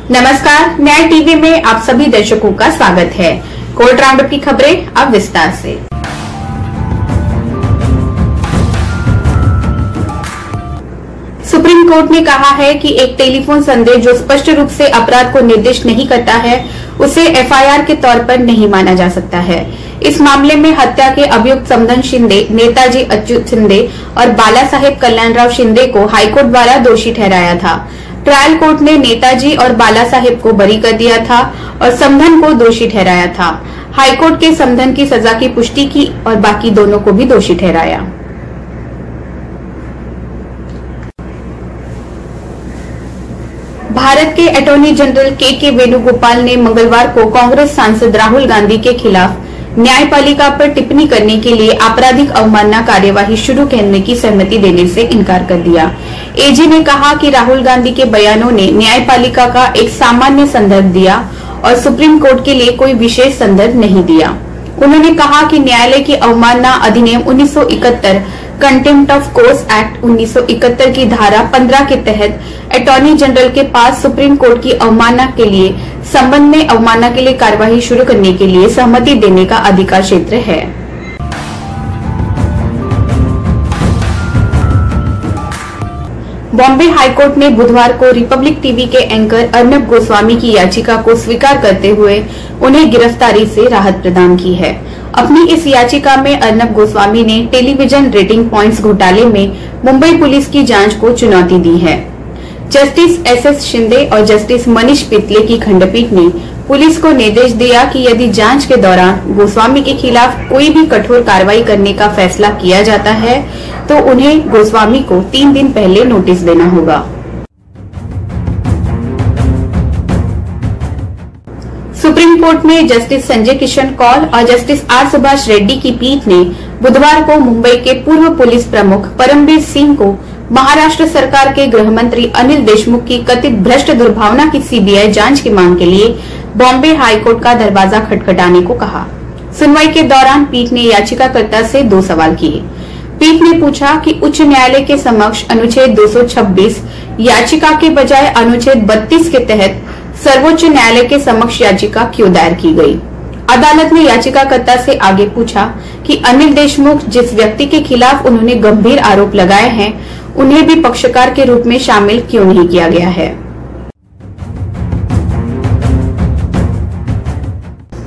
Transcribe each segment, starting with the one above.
नमस्कार, न्याय टीवी में आप सभी दर्शकों का स्वागत है। कोर्ट राउंडअप की खबरें अब विस्तार से। सुप्रीम कोर्ट ने कहा है कि एक टेलीफोन संदेश जो स्पष्ट रूप से अपराध को निर्दिष्ट नहीं करता है, उसे एफआईआर के तौर पर नहीं माना जा सकता है। इस मामले में हत्या के अभियुक्त समधन शिंदे, नेताजी अच्युत शिंदे और बाला साहेब कल्याणराव शिंदे को हाईकोर्ट द्वारा दोषी ठहराया था। ट्रायल कोर्ट ने नेताजी और बाला साहेब को बरी कर दिया था और समधन को दोषी ठहराया था। हाईकोर्ट के समधन की सजा की पुष्टि की और बाकी दोनों को भी दोषी ठहराया। भारत के अटॉर्नी जनरल के वेणुगोपाल ने मंगलवार को कांग्रेस सांसद राहुल गांधी के खिलाफ न्यायपालिका पर टिप्पणी करने के लिए आपराधिक अवमानना कार्यवाही शुरू करने की सहमति देने से इनकार कर दिया। एजी ने कहा कि राहुल गांधी के बयानों ने न्यायपालिका का एक सामान्य संदर्भ दिया और सुप्रीम कोर्ट के लिए कोई विशेष संदर्भ नहीं दिया। उन्होंने कहा कि न्यायालय की अवमानना अधिनियम 1971, कंटेम्प्ट ऑफ कोर्ट एक्ट 1971 की धारा 15 के तहत अटॉर्नी जनरल के पास सुप्रीम कोर्ट की अवमानना के लिए संबंध में अवमानना के लिए कार्यवाही शुरू करने के लिए सहमति देने का अधिकार क्षेत्र है। बॉम्बे हाईकोर्ट ने बुधवार को रिपब्लिक टीवी के एंकर अर्नब गोस्वामी की याचिका को स्वीकार करते हुए उन्हें गिरफ्तारी से राहत प्रदान की है। अपनी इस याचिका में अर्नब गोस्वामी ने टेलीविजन रेटिंग पॉइंट्स घोटाले में मुंबई पुलिस की जांच को चुनौती दी है। जस्टिस एस शिंदे और जस्टिस मनीष पितले की खंडपीठ ने पुलिस को निर्देश दिया कि यदि जांच के दौरान गोस्वामी के खिलाफ कोई भी कठोर कार्रवाई करने का फैसला किया जाता है तो उन्हें गोस्वामी को 3 दिन पहले नोटिस देना होगा। सुप्रीम कोर्ट में जस्टिस संजय किशन कौल और जस्टिस आर सुभाष रेड्डी की पीठ ने बुधवार को मुंबई के पूर्व पुलिस प्रमुख परमबीर सिंह को महाराष्ट्र सरकार के गृह मंत्री अनिल देशमुख की कथित भ्रष्ट दुर्भावना की सीबीआई जांच की मांग के लिए बॉम्बे हाईकोर्ट का दरवाजा खटखटाने को कहा। सुनवाई के दौरान पीठ ने याचिकाकर्ता से 2 सवाल किए। पीठ ने पूछा कि उच्च न्यायालय के समक्ष अनुच्छेद 226 याचिका के बजाय अनुच्छेद 32 के तहत सर्वोच्च न्यायालय के समक्ष याचिका क्यों दायर की गई। अदालत ने याचिकाकर्ता से आगे पूछा कि अनिल देशमुख जिस व्यक्ति के खिलाफ उन्होंने गंभीर आरोप लगाए हैं, उन्हें भी पक्षकार के रूप में शामिल क्यों नहीं किया गया है।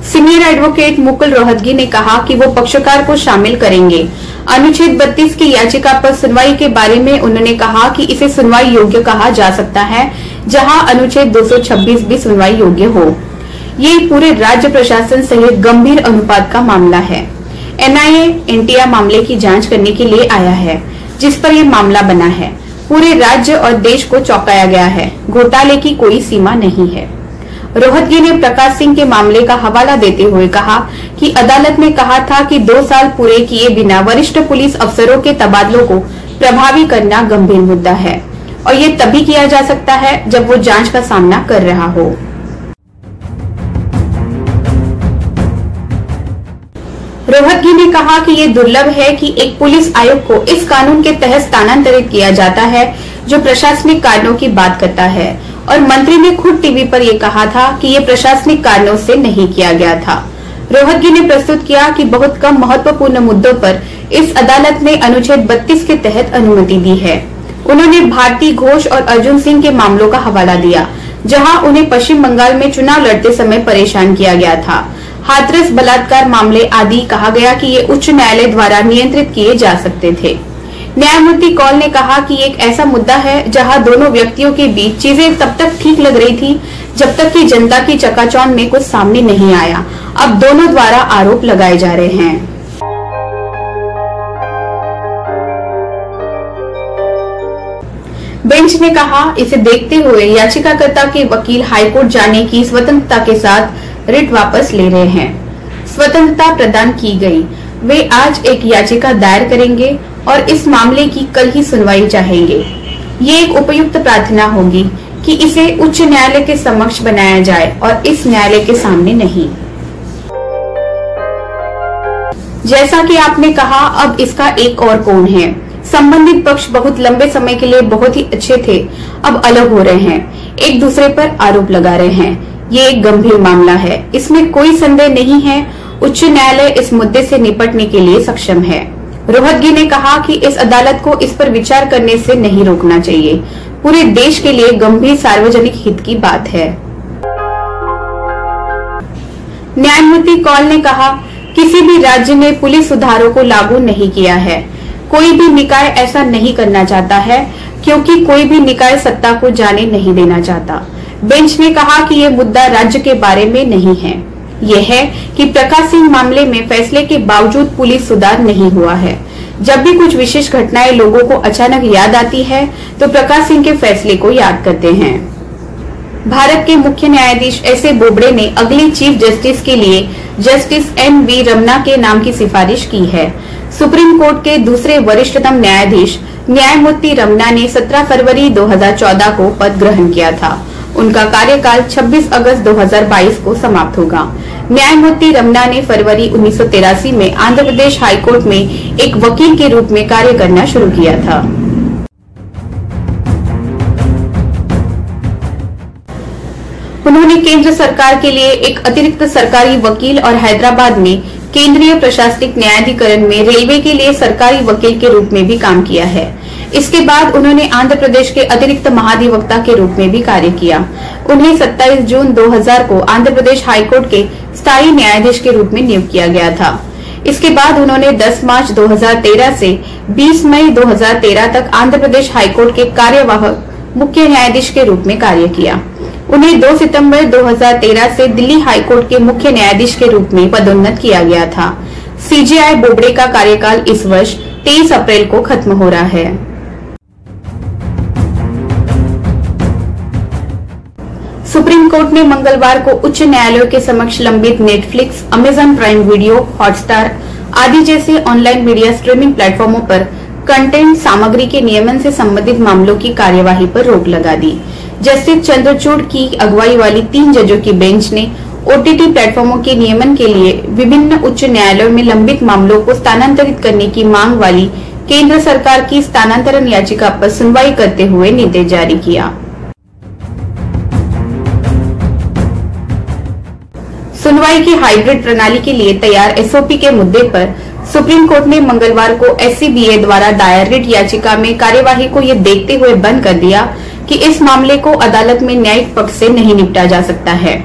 सीनियर एडवोकेट मुकुल रोहतगी ने कहा कि वो पक्षकार को शामिल करेंगे। अनुच्छेद 32 की याचिका पर सुनवाई के बारे में उन्होंने कहा कि इसे सुनवाई योग्य कहा जा सकता है, जहां अनुच्छेद 226 भी सुनवाई योग्य हो। ये पूरे राज्य प्रशासन सहित गंभीर अनुपात का मामला है। एनआईए एनटीआर मामले की जांच करने के लिए आया है, जिस पर यह मामला बना है। पूरे राज्य और देश को चौंकाया गया है। घोटाले की कोई सीमा नहीं है। रोहतगी ने प्रकाश सिंह के मामले का हवाला देते हुए कहा कि अदालत ने कहा था कि 2 साल पूरे किए बिना वरिष्ठ पुलिस अफसरों के तबादलों को प्रभावी करना गंभीर मुद्दा है और ये तभी किया जा सकता है जब वो जांच का सामना कर रहा हो। रोहतगी ने कहा कि ये दुर्लभ है कि एक पुलिस आयुक्त को इस कानून के तहत स्थानांतरित किया जाता है जो प्रशासनिक कारणों की बात करता है और मंत्री ने खुद टीवी पर यह कहा था कि ये प्रशासनिक कारणों से नहीं किया गया था। रोहतगी ने प्रस्तुत किया कि बहुत कम महत्वपूर्ण मुद्दों पर इस अदालत ने अनुच्छेद 32 के तहत अनुमति दी है। उन्होंने भारती घोष और अर्जुन सिंह के मामलों का हवाला दिया, जहां उन्हें पश्चिम बंगाल में चुनाव लड़ते समय परेशान किया गया था। हाथरस बलात्कार मामले आदि कहा गया कि ये उच्च न्यायालय द्वारा नियंत्रित किए जा सकते थे। न्यायमूर्ति कौल ने कहा कि एक ऐसा मुद्दा है जहां दोनों व्यक्तियों के बीच चीजें तब तक ठीक लग रही थी जब तक कि जनता की चकाचौंध में कुछ सामने नहीं आया। अब दोनों द्वारा आरोप लगाए जा रहे हैं। बेंच ने कहा, इसे देखते हुए याचिकाकर्ता के वकील हाईकोर्ट जाने की स्वतंत्रता के साथ रिट वापस ले रहे हैं। स्वतंत्रता प्रदान की गई। वे आज एक याचिका दायर करेंगे और इस मामले की कल ही सुनवाई चाहेंगे। ये एक उपयुक्त प्रार्थना होगी कि इसे उच्च न्यायालय के समक्ष बनाया जाए और इस न्यायालय के सामने नहीं। जैसा कि आपने कहा, अब इसका एक और कोण है। संबंधित पक्ष बहुत लंबे समय के लिए बहुत ही अच्छे थे, अब अलग हो रहे हैं, एक दूसरे पर आरोप लगा रहे हैं। ये एक गंभीर मामला है, इसमें कोई संदेह नहीं है। उच्च न्यायालय इस मुद्दे से निपटने के लिए सक्षम है। रोहतगी ने कहा कि इस अदालत को इस पर विचार करने से नहीं रोकना चाहिए। पूरे देश के लिए गंभीर सार्वजनिक हित की बात है। न्यायमूर्ति कौल ने कहा, किसी भी राज्य ने पुलिस सुधारों को लागू नहीं किया है। कोई भी निकाय ऐसा नहीं करना चाहता है, क्योंकि कोई भी निकाय सत्ता को जाने नहीं देना चाहता। बेंच ने कहा कि ये मुद्दा राज्य के बारे में नहीं है, ये है कि प्रकाश सिंह मामले में फैसले के बावजूद पुलिस सुधार नहीं हुआ है। जब भी कुछ विशेष घटनाएं लोगों को अचानक याद आती है, तो प्रकाश सिंह के फैसले को याद करते हैं। भारत के मुख्य न्यायाधीश एस.ए. बोबड़े ने अगली चीफ जस्टिस के लिए जस्टिस एन.वी. रमन्ना के नाम की सिफारिश की है। सुप्रीम कोर्ट के दूसरे वरिष्ठतम न्यायाधीश न्यायमूर्ति रमन्ना ने 17 फरवरी 2014 को पद ग्रहण किया था। उनका कार्यकाल 26 अगस्त 2022 को समाप्त होगा। न्यायमूर्ति रमन्ना ने फरवरी 1983 में आंध्र प्रदेश हाईकोर्ट में एक वकील के रूप में कार्य करना शुरू किया था। उन्होंने केंद्र सरकार के लिए एक अतिरिक्त सरकारी वकील और हैदराबाद में केंद्रीय प्रशासनिक न्यायाधिकरण में रेलवे के लिए सरकारी वकील के रूप में भी काम किया है। इसके बाद उन्होंने आंध्र प्रदेश के अतिरिक्त महाधिवक्ता के रूप में भी कार्य किया। उन्हें 27 जून 2000 को आंध्र प्रदेश हाईकोर्ट के स्थायी न्यायाधीश के रूप में नियुक्त किया गया था। इसके बाद उन्होंने 10 मार्च 2013 से 20 मई 2013 तक आंध्र प्रदेश हाईकोर्ट के कार्यवाहक मुख्य न्यायाधीश के रूप में कार्य किया। उन्हें 2 सितंबर 2013 से दिल्ली हाईकोर्ट के मुख्य न्यायाधीश के रूप में पदोन्नत किया गया था। सीजेआई बोबड़े का कार्यकाल इस वर्ष 23 अप्रैल को खत्म हो रहा है। सुप्रीम कोर्ट ने मंगलवार को उच्च न्यायालयों के समक्ष लंबित Netflix, Amazon prime video, Hotstar आदि जैसे ऑनलाइन मीडिया स्ट्रीमिंग प्लेटफॉर्मों पर कंटेंट सामग्री के नियमन से संबंधित मामलों की कार्यवाही पर रोक लगा दी। जस्टिस चंद्रचूड़ की अगुवाई वाली 3 जजों की बेंच ने ओटीटी प्लेटफॉर्मों के नियमन के लिए विभिन्न उच्च न्यायालयों में लंबित मामलों को स्थानांतरित करने की मांग वाली केंद्र सरकार की स्थानांतरण याचिका पर सुनवाई करते हुए निर्देश जारी किया। सुनवाई की हाइब्रिड प्रणाली के लिए तैयार एसओपी के मुद्दे पर सुप्रीम कोर्ट ने मंगलवार को एससीबीए द्वारा दायर रिट याचिका में कार्यवाही को ये देखते हुए बंद कर दिया कि इस मामले को अदालत में न्यायिक पक्ष से नहीं निपटा जा सकता है।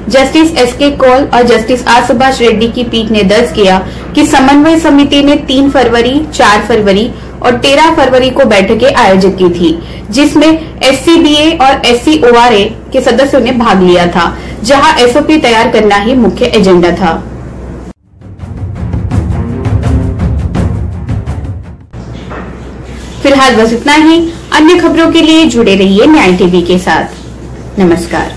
जस्टिस एसके कौल और जस्टिस आर सुभाष रेड्डी की पीठ ने दर्ज किया कि समन्वय समिति ने 3 फरवरी, 4 फरवरी और 13 फरवरी को बैठकें आयोजित की थी, जिसमें एससीबीए और एससीओआरए के सदस्यों ने भाग लिया था, जहां एसओपी तैयार करना ही मुख्य एजेंडा था। फिलहाल बस इतना ही। अन्य खबरों के लिए जुड़े रहिए न्याय टीवी के साथ। नमस्कार।